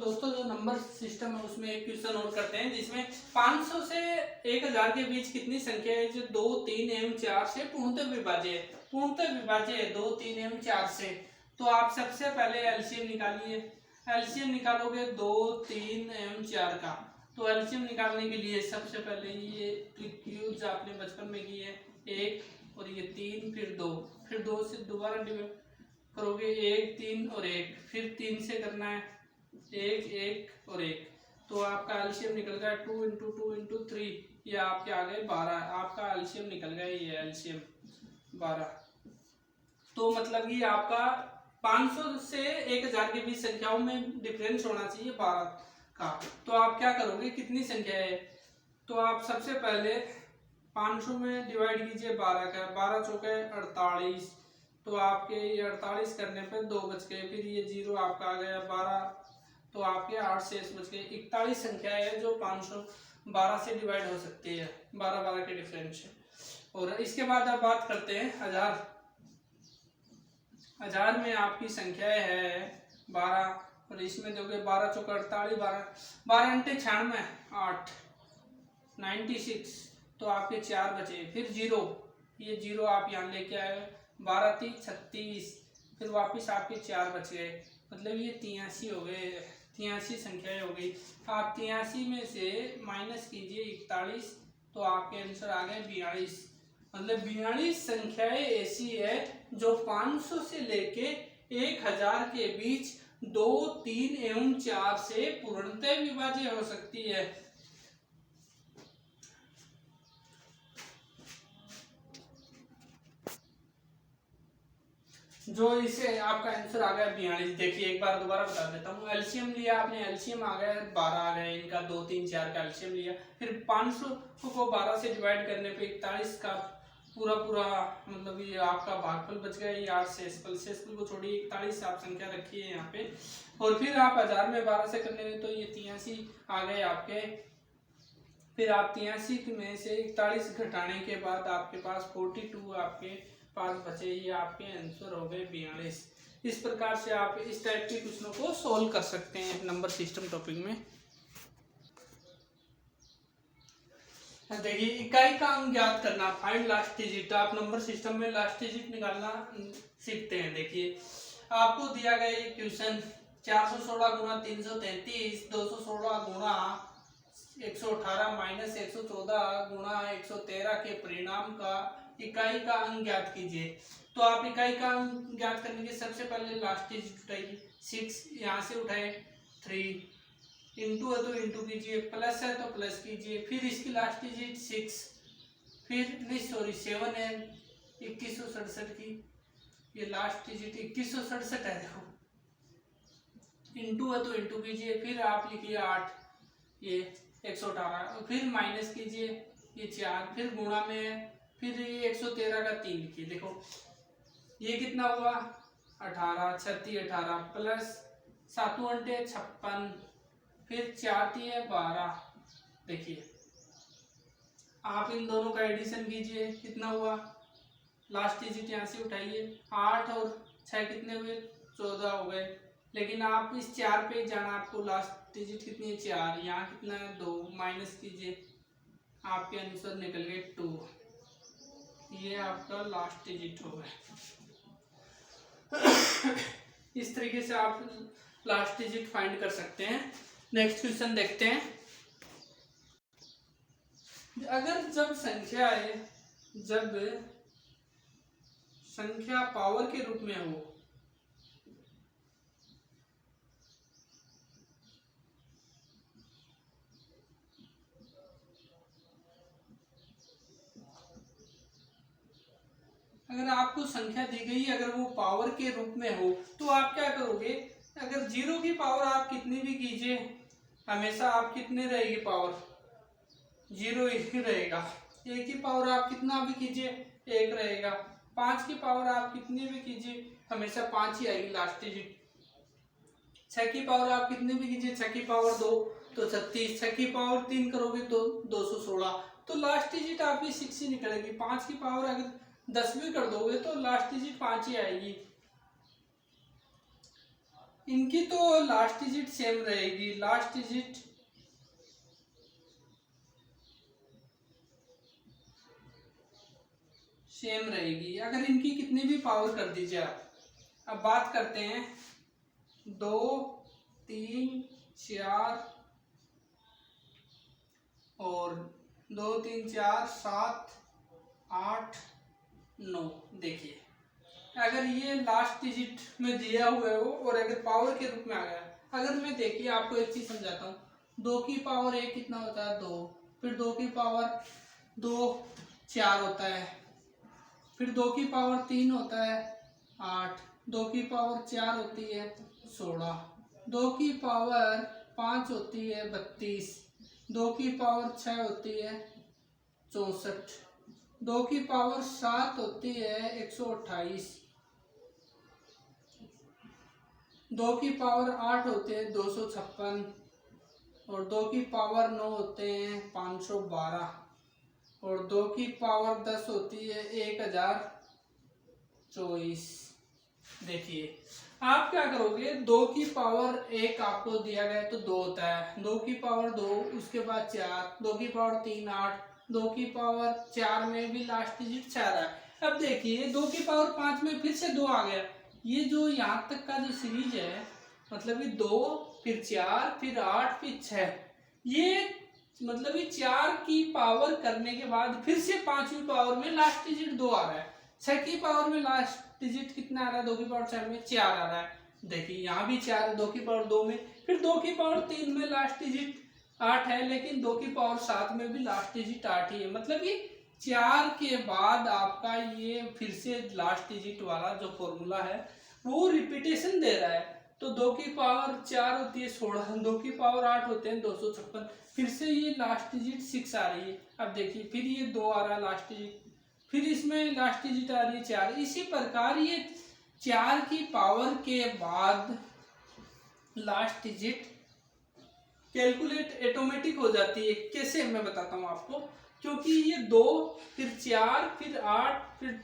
दोस्तों जो number system है उसमें एक क्वेश्चन और करते हैं जिसमें 500 से 1000 के बीच कितनी संख्या है जो 2, 3 एवं 4 से पूर्णतः विभाज्य है। पूर्णतः विभाज्य है 2, 3 एवं 4 से। तो आप सबसे पहले एलसीएम निकालिए। एलसीएम निकालोगे 2, 3 एवं 4 का। तो एलसीएम निकालने के लिए सबसे पहले ये ट्रिक आपने बचपन में की है, 1 और ये 3 फिर 2, फिर 2 से दोबारा डिवाइड करोगे 1, 3 और 1, फिर 3 से करना है 1, 1 और 1। तो आपका एलसीएम निकल गया 2 इंटू 2 इंटू 3, ये आपके आ गए 12। आपका एलसीएम निकल गया ये एलसीएम 12। तो मतलब कि आपका 500 से 1000 के बीच संख्याओं में डिफरेंस होना चाहिए 12 का। तो आप क्या करोगे, कितनी संख्या है, तो आप सबसे पहले 500 में डिवाइड कीजिए 12 का, 12 चौके 48। तो आपके ये 48 करने पर 2 बच गए, फिर ये 0 आपका आ गया 12, तो आपके 8 शेष बच गए। 41 संख्या है जो 512 से डिवाइड हो सकती है, 12 के डिफरेंस से। और इसके बाद आप बात करते हैं हजार। हजार में आपकी संख्या है 12 और इसमें दोगे 12 चौके 48, 12 अंटे 96, 8 96। तो आपके 4 बचे, फिर 0, ये 0 आप यहाँ लेके आए, 12 3 36, फिर वापस आपके 4 बच गए, मतलब ये 83 हो गए, 83 संख्याएं हो गई। आप 83 में से माइनस कीजिए 41, तो आपके आंसर आ गए 42। मतलब 42 संख्याएं ऐसी है जो 500 से लेके 1000 के बीच 2, 3 एवं 4 से पूर्णतः विभाज्य हो सकती है। जो इसे आपका आंसर आ गया 42। देखिए एक बार दोबारा बता देता हूँ। एलसीएम लिया आपने, एलसीएम आ गया 12 आ गए इनका, 2, 3, 4 का एलसीएम लिया, फिर 500 को 12 से डिवाइड करने पे 41 का पूरा मतलब ये आपका भागफल बच गया, ये 8 शेषफल को छोड़िए, 41 आप संख्या रखी है यहाँ पे। और फिर आप 1000 में 12 से करने में तो ये 83 आ गए आपके। फिर आप 83 में से 41 घटाने के बाद आपके पास 42 आपके पास बचे, ये आपके आंसर हो गए 42। इस प्रकार से आप इस टाइप के क्वेश्चनों को सोल्व कर सकते हैं नंबर सिस्टम टॉपिक में। देखिए इकाई का अंक ज्ञात करना, फाइंड लास्ट डिजिट। आप नंबर सिस्टम में लास्ट डिजिट निकालना सीखते हैं। देखिए आपको दिया गया ये क्वेश्चन 416 गुणा 333, 216 गुणा 118 माइनस 114 गुणा 113 के परिणाम का इकाई का अंक ज्ञात कीजिए। तो आप इकाई का अंक ज्ञात करने के सबसे पहले लास्ट डिजिट उठाइए, 6 यहाँ से उठाए, 3 इंटू है तो इंटू कीजिए, प्लस है तो प्लस कीजिए, फिर इसकी लास्ट डिजिट 6, फिर नहीं सॉरी 7 है, 2167 की ये लास्ट डिजिट 2167 है, देखो इंटू है तो इंटू कीजिए, फिर आप लिखिए 8, ये 118, फिर माइनस कीजिए ये 4, फिर गुणा में है, फिर ये 113 का 3 लिखिए। देखो ये कितना हुआ 18, 36 18 प्लस 7 अंटे 56, फिर 4 3 12। देखिए आप इन दोनों का एडिशन कीजिए, कितना हुआ, लास्ट डिजिट यहाँ से उठाइए, 8 और 6 कितने हुए 14 हो गए। लेकिन आप इस 4 पे जाना, आपको लास्ट डिजिट कितनी है 4, यहाँ कितना है 2, माइनस कीजिए, आपके आंसर निकल गए 2। ये आपका लास्ट डिजिट हो गया। इस तरीके से आप लास्ट डिजिट फाइंड कर सकते हैं। नेक्स्ट क्वेश्चन देखते हैं। अगर जब संख्या पावर के रूप में हो, अगर आपको संख्या दी गई, अगर वो पावर के रूप में हो, तो आप क्या करोगे, अगर 0 की पावर आप कितनी भी कीजिए, हमेशा आप कितने रहेगी पावर 0 ही रहेगा। 1 की पावर आप कितना भी कीजिए 1 रहेगा। 5 की पावर आप कितनी भी कीजिए हमेशा 5 ही आएगी लास्ट डिजिट। 6 की पावर आप कितनी भी कीजिए, 6 की पावर 2 तो 36, 6 की पावर 3 करोगे तो 216, तो लास्ट डिजिट आपकी 6 ही निकलेगी। 5 की पावर अगर 10 भी कर दोगे तो लास्ट डिजिट 5 ही आएगी। इनकी तो लास्ट डिजिट सेम रहेगी, लास्ट डिजिट सेम रहेगी अगर इनकी कितनी भी पावर कर दीजिए आप। अब बात करते हैं 2 3 4 और 2 3 4 7 8 9। देखिए अगर ये लास्ट डिजिट में दिया हुआ है वो और अगर पावर के रूप में आ गया, अगर मैं देखिए आपको एक चीज समझाता हूँ, 2 की पावर 1 कितना होता है 2, फिर 2 की पावर 2 4 होता है, फिर 2 की पावर 3 होता है 8, 2 की पावर 4 होती है 16, 2 की पावर 5 होती है 32, 2 की पावर 6 होती है 64, 2 की पावर 7 होती है 128, 2 की पावर 8 होते हैं 256 और 2 की पावर 9 होते हैं 512 और 2 की पावर 10 होती है 1024। देखिए आप क्या करोगे, 2 की पावर 1 आपको दिया गया है तो 2 होता है, 2 की पावर 2, उसके बाद 4, 2 की पावर 3 8, 2 की पावर 4 में भी लास्ट डिजिट 4 है। अब देखिए 2 की पावर 5 में फिर से 2 आ गया, ये जो यहाँ तक का जो सीरीज है मतलब ये 2 फिर 4 फिर 8 फिर 6, ये मतलब ये 4 की पावर करने के बाद फिर से 5वीं पावर में लास्ट डिजिट 2 आ रहा है, 6 की पावर में लास्ट डिजिट कितना आ रहा है 2 की पावर 6 में 4 आ रहा है। देखिए यहाँ भी 4 है 2 की पावर 2 में, फिर 2 की पावर 3 में लास्ट डिजिट 8 है, लेकिन 2 की पावर 7 में भी लास्ट डिजिट 8 ही है। मतलब ये 4 के बाद आपका ये फिर से लास्ट डिजिट वाला जो फॉर्मूला है वो रिपीटेशन दे रहा है। तो 2 की पावर 4 होती है 16, 2 की पावर 8 होते हैं 256, फिर से ये लास्ट डिजिट 6 आ रही है। अब देखिए फिर ये 2 आ रहा है लास्ट डिजिट, फिर इसमें लास्ट डिजिट आ रही है 4। इसी प्रकार ये 4 की पावर के बाद लास्ट डिजिट कैलकुलेट ऑटोमेटिक हो जाती है। कैसे मैं बताता हूँ आपको, क्योंकि ये 2 फिर 4 फिर 8 फिर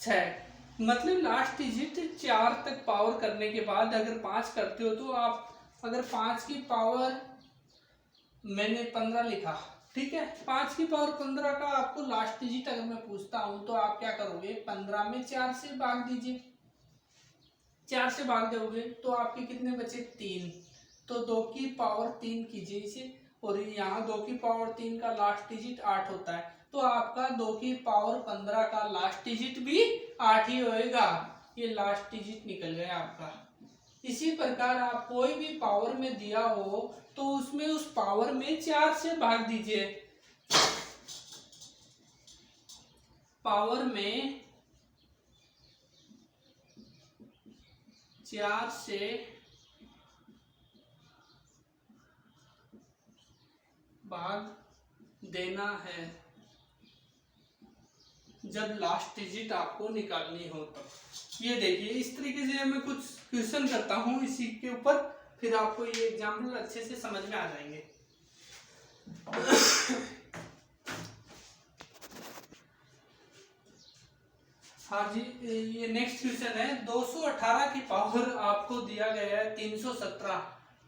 6, मतलब लास्ट डिजिट 4 तक पावर करने के बाद अगर 5 करते हो तो आप अगर 5 की पावर मैंने 15 लिखा, ठीक है, 5 की पावर 15 का आपको लास्ट डिजिट अगर मैं पूछता हूं तो आप क्या करोगे, 15 में 4 से भाग दीजिए, 4 से भाग दोगे तो आपके कितने बचे 3, तो 2 की पावर 3 कीजिए इसे, और यहाँ 2 की पावर 3 का लास्ट डिजिट 8 होता है, तो आपका 2 की पावर 15 का लास्ट डिजिट भी 8 ही होएगा। ये लास्ट डिजिट निकल गया आपका। इसी प्रकार आप कोई भी पावर में दिया हो तो उसमें उस पावर में 4 से भाग दीजिए, पावर में 4 से भाग देना है जब लास्ट डिजिट आपको निकालनी हो तब। ये देखिए इस तरीके से मैं कुछ क्वेश्चन करता हूँ इसी के ऊपर, फिर आपको ये एग्जाम्पल अच्छे से समझ में आ जाएंगे। हाँ जी, ये नेक्स्ट क्वेश्चन है, 218 की पावर आपको दिया गया है 317,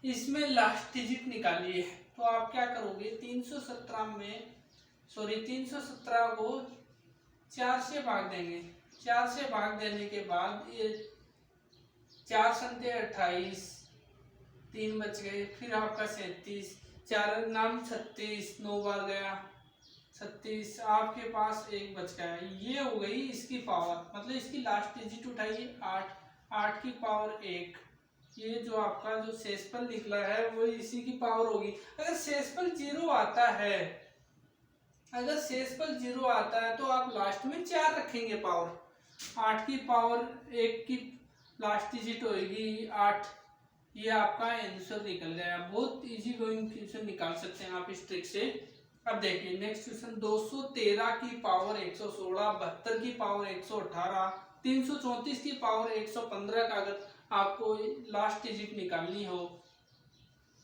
इसमें लास्ट डिजिट निकालिए। तो आप क्या करोगे, 317 को 4 से भाग देंगे, 4 से भाग देने के बाद ये 4 संते 28, 3 बच गए, फिर आपका 37, 4 नाम 36, 9 बार गया 36, आपके पास 1 बच गया। ये हो गई इसकी पावर, मतलब इसकी लास्ट डिजिट उठाइए 8, 8 की पावर 1, ये जो आपका जो शेषफल निकला है वो इसी की पावर होगी। अगर शेषफल 0 आता है, अगर शेषफल 0 आता है तो आप लास्ट में 4 रखेंगे पावर, 8 की पावर 1 की लास्ट डिजिट होगी 8, ये आपका आंसर निकल गया। बहुत इजी गोइंग क्वेश्चन निकाल सकते हैं आप इस ट्रिक से। अब देखिए नेक्स्ट क्वेश्चन, 213 की पावर 116, 72 की पावर 118, 334 की पावर 115 का अगर आपको लास्ट डिजिट निकालनी हो,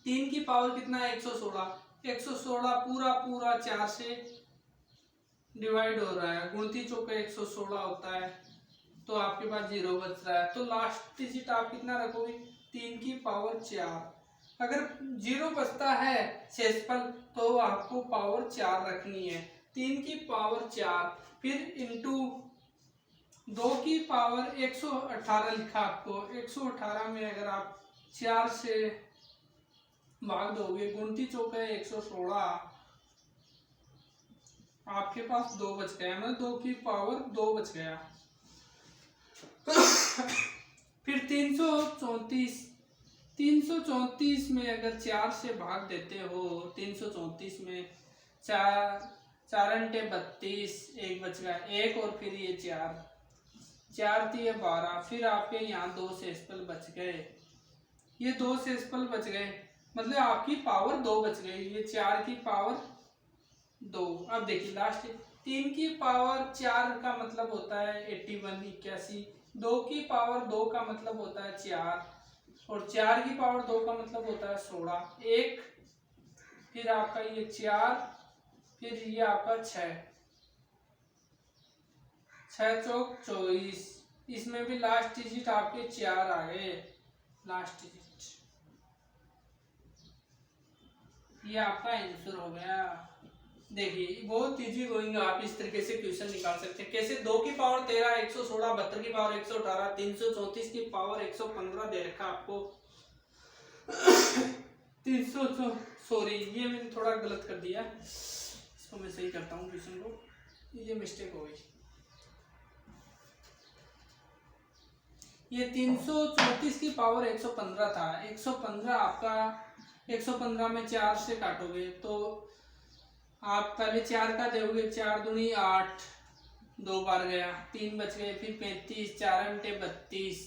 3 की पावर कितना है 116, 116 पूरा पूरा 4 से डिवाइड हो रहा है, 29 चौके 116 होता है, तो आपके पास 0 बच रहा है, तो लास्ट डिजिट आप कितना रखोगे 3 की पावर 4। अगर 0 बचता है शेषफल तो आपको पावर 4 रखनी है। 3 की पावर 4 फिर इंटू 2 की पावर 118 लिखा आपको। 118 में अगर आप 4 से भाग दोगे, 29 चौके 116, आपके पास 2 बच गया, मतलब 2 की पावर 2 बच गया। फिर 334 में अगर 4 से भाग देते हो, 334 में 4 अंटे 32, 1 बच गया, 1 और फिर ये 4 थी 12, फिर आपके यहाँ 2 शेषफल बच गए। ये 2 शेषफल बच गए, मतलब आपकी पावर 2 बच गई। ये 4 की पावर 2। अब देखिए लास्ट 3 की पावर 4 का मतलब होता है 81, 81। 2 की पावर 2 का मतलब होता है 4, और 4 की पावर 2 का मतलब होता है 16। 1 फिर आपका ये 4, फिर ये आपका 6 चौक 24। इसमें भी लास्ट डिजिट आपके 4 आ गए। लास्ट डिजिट ये आपका आंसर हो गया। देखिए बहुत इजी गोइंग, आप इस तरीके से क्वेश्चन निकाल सकते हैं। कैसे 2 की पावर 13, 116, 72 की पावर 118, 334 की पावर 115 दे रखा आपको। 300, सॉरी ये मैंने थोड़ा गलत कर दिया, इसको मैं सही करता हूँ क्वेश्चन को, ये मिस्टेक हो गई। ये 334 की पावर 115 था। 115 आपका 115 में 4 से काटोगे तो आप पहले 4 का दोगे, 4 दूनी 8, 2 बार गया, 3 बच गए, फिर 35, 4 अंटे 32,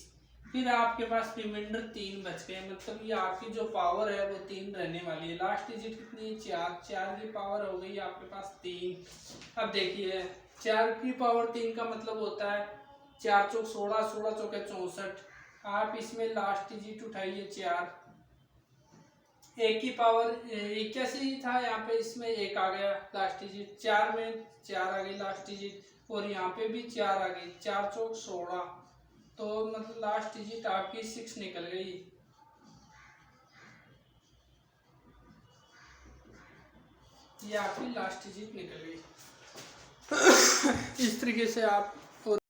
फिर आपके पास रिमाइंडर 3 बच गए। मतलब ये आपकी जो पावर है वो 3 रहने वाली है। लास्ट डिजिट कितनी है? 4। 4 की पावर हो गई आपके पास 3। अब देखिए 4 की पावर 3 का मतलब होता है 4 चौक 16, 16 चौके 64। आप इसमें लास्ट डिजिट उठाइए 4। 1 की पावर 81 था, यहाँ पे इसमें 1 आ गया लास्ट डिजिट। 4 में 4 आ गई लास्ट डिजिट, और यहाँ पे भी 4 आ गई। 4 चौक 16, तो मतलब लास्ट डिजिट आपकी 6 निकल गई। ये आपकी लास्ट डिजिट निकल गई। इस तरीके से आप